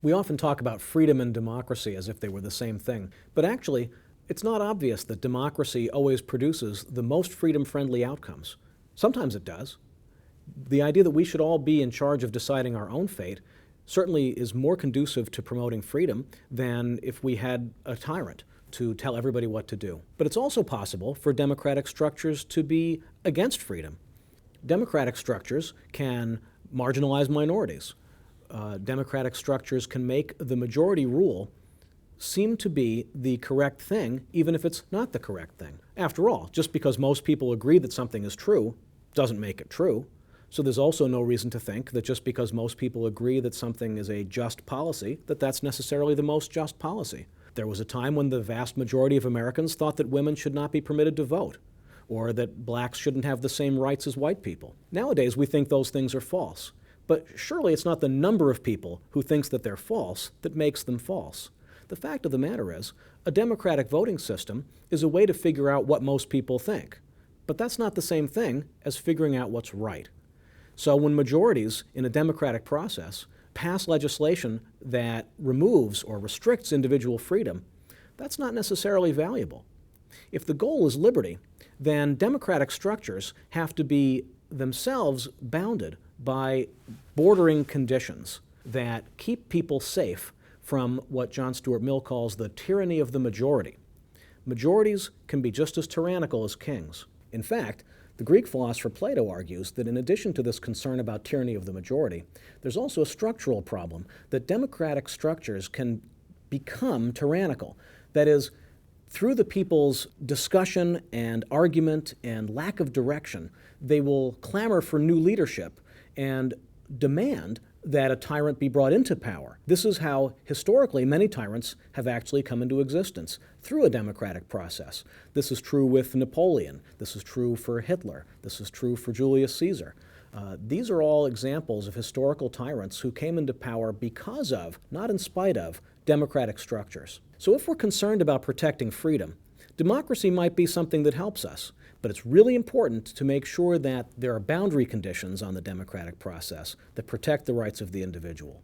We often talk about freedom and democracy as if they were the same thing, but actually, it's not obvious that democracy always produces the most freedom-friendly outcomes. Sometimes it does. The idea that we should all be in charge of deciding our own fate certainly is more conducive to promoting freedom than if we had a tyrant to tell everybody what to do. But it's also possible for democratic structures to be against freedom. Democratic structures can marginalize minorities. Democratic structures can make the majority rule seem to be the correct thing, even if it's not the correct thing. After all, just because most people agree that something is true doesn't make it true. So there's also no reason to think that just because most people agree that something is a just policy, that that's necessarily the most just policy. There was a time when the vast majority of Americans thought that women should not be permitted to vote, or that blacks shouldn't have the same rights as white people. Nowadays, we think those things are false. But surely it's not the number of people who thinks that they're false that makes them false. The fact of the matter is, a democratic voting system is a way to figure out what most people think. But that's not the same thing as figuring out what's right. So when majorities in a democratic process pass legislation that removes or restricts individual freedom, that's not necessarily valuable. If the goal is liberty, then democratic structures have to be themselves bounded by bordering conditions that keep people safe from what John Stuart Mill calls the tyranny of the majority. Majorities can be just as tyrannical as kings. In fact, the Greek philosopher Plato argues that in addition to this concern about tyranny of the majority, there's also a structural problem that democratic structures can become tyrannical. That is, through the people's discussion and argument and lack of direction, they will clamor for new leadership and demand that a tyrant be brought into power. This is how, historically, many tyrants have actually come into existence, through a democratic process. This is true with Napoleon. This is true for Hitler. This is true for Julius Caesar. These are all examples of historical tyrants who came into power because of, not in spite of, democratic structures. So if we're concerned about protecting freedom, democracy might be something that helps us. But it's really important to make sure that there are boundary conditions on the democratic process that protect the rights of the individual.